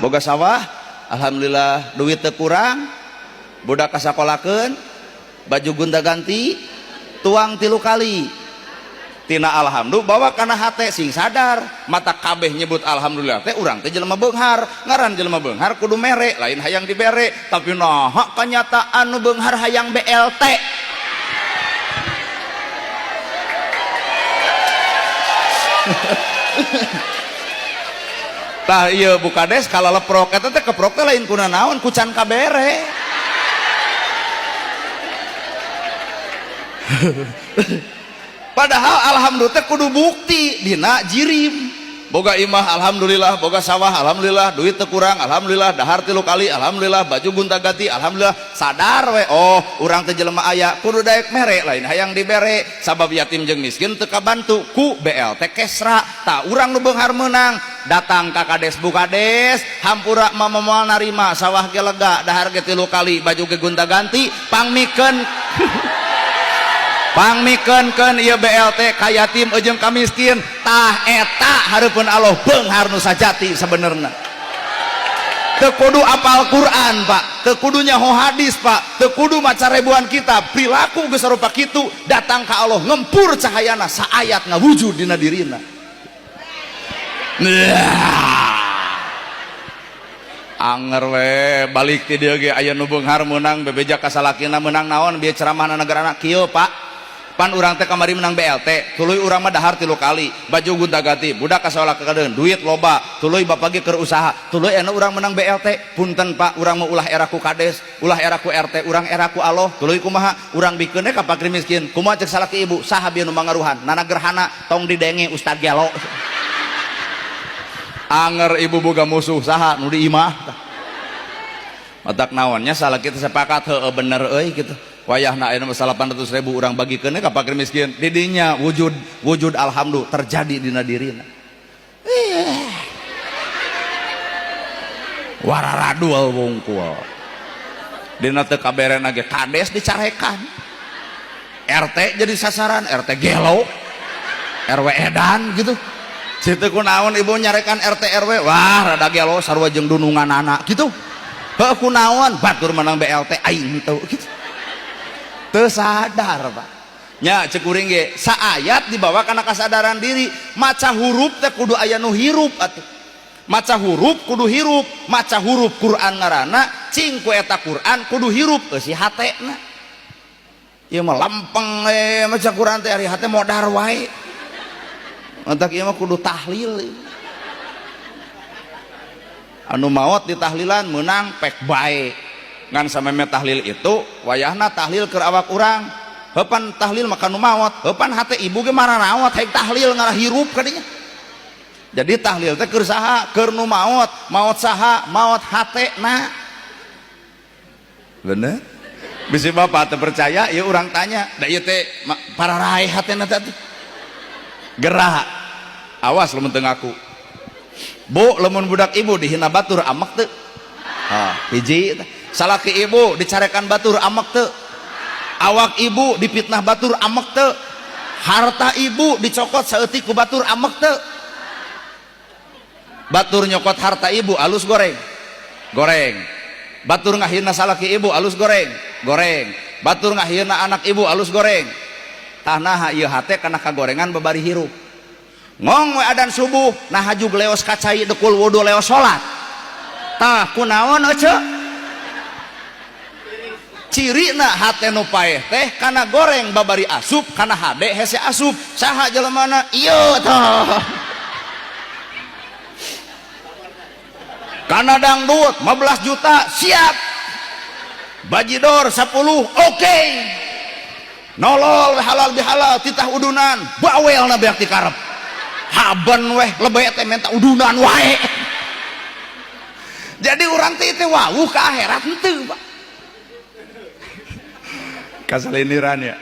boga sawah alhamdulillah, duit teu kurang, budak kasakolakeun, baju gonta ganti, tuang 3 kali. Tina alhamdulillah bawa kana hate sing sadar mata kabeh nyebut alhamdulillah teh urang teh jelema beunghar, ngaran jelema beunghar kudu mere lain hayang dibere, tapi naha kenyataan nu beunghar hayang BLT. Tah ieu bukades kala leprok eta teh keprok teh lain kuna naon ku can kabere. Padahal alhamdulillah kudu bukti dina jirim, boga imah alhamdulillah, boga sawah alhamdulillah, duit teu kurang alhamdulillah, dahar 3 kali alhamdulillah, baju gonta ganti alhamdulillah, sadar we oh urang teh jelema aya kudu daek mere lain hayang dibere, sabab yatim jeung miskin teu kabantu ku BLT Kesra. Tah urang nu beunghar meunang datang ka kades bukades hampura moal narima sawah ge lega, dahar ge 3 kali, baju ge gonta ganti, pangmikeun pangmikeunkeun ieu BLT ka yatim jeung ka miskin. Tah eta hareupeun Allah beunghar nu sajati sabenerna. Teu kudu apal Quran Pak, teu kudu nyaho hadis Pak, teu kudu maca ribuan kitab, perilaku geus sarupa kitu, datang ka Allah ngempur cahayana saayat ngawujud dina dirina. Anger we balik ti dieu ge aya nu beunghar meunang bebeja ka salakina meunang naon bieu ceramahna negarana kieu Pak. Pan urang teh kamari menang BLT, tuluy urang mah dahar 3 kali, baju gonta ganti, budak kasolakeun, duit loba, tuluy bapak ge keur usaha, tuluy anu urang menang BLT. Punten Pak, urang mah ulah era ku kades, ulah era ku RT, urang era ku Allah, tuluy kumaha urang bikeun ka fakir miskin. Kumaha cek salaki ibu, saha bieu nu mangaruhan, nana gerhana tong didenge Ustad Gelo. Anger ibu boga musuh saha nu di imah. Matak naonnya salaki teh sepakat heueuh bener euy kitu. Wayahna aya 800.000 urang bagikeun ka fakir miskin, didinya wujud alhamdulillah terjadi dina dirina. Wararadul wungkul dina teu kaberena ge kades dicarekan, RT jadi sasaran, RT gelo, RW edan gitu. Situ kunaon ibu nyarekan RT RW, wah rada gelo sarua jeung dunungan anak gitu. Heuh kunaon batur menang BLT aing teu gitu. Teu sadar Pak nya cek kuring ge saayat dibawa kana kasadaran diri. Maca huruf teh kudu aya nu hirup atuh, maca huruf kudu hirup, maca huruf Quran ngaranna cing ku eta Quran kudu hirup si hatena. Ieu mah lempeng maca Quran teh ari hate modar wae, entak ieu mah kudu tahlil. Anu maot di tahlilan meunang pek bae ngan sameme tahlil itu wayahna tahlil keur awak urang, heupan tahlil maka nu maot, heupan hate ibu ge marah naot hayang tahlil ngarah hirup kadinya. Jadi tahlil teh keur saha? Keur nu maot, maot saha? Maot hatena. Bener? Bisi bapak teu percaya, ieu urang tanya, da ieu teh pararae hatena teh. Gerah. Awas lamun teu ngaku. Bu, lamun budak ibu dihina batur amek teu? Hiji salaki ibu dicarekan batur amek teu? Awak ibu dipitnah batur amek teu? Harta ibu dicokot saeutik ku batur amek teu? Batur nyokot harta ibu alus goreng batur ngahirna salaki ibu alus goreng batur ngahirna anak ibu alus goreng. Tah naha ieu hate kana kagorengan babari hirup. Ngong we adan subuh nah hajug leos kacai dekul wudu leos salat. Tah kunaon ece? Cirina hate nu paeh teh kana goreng babari asup, kana hade hese asup. Saha jelemana? Ieu tah. Kana dangdut 15 juta siap. Bajidor 10 oke. Nolol halal bihalal titah udunan bawelna beak ti karep. Haban weh lebih teh minta udunan wae. Jadi urang teh wawuh ka akhirat henteu Pak. Kasaliniran ya.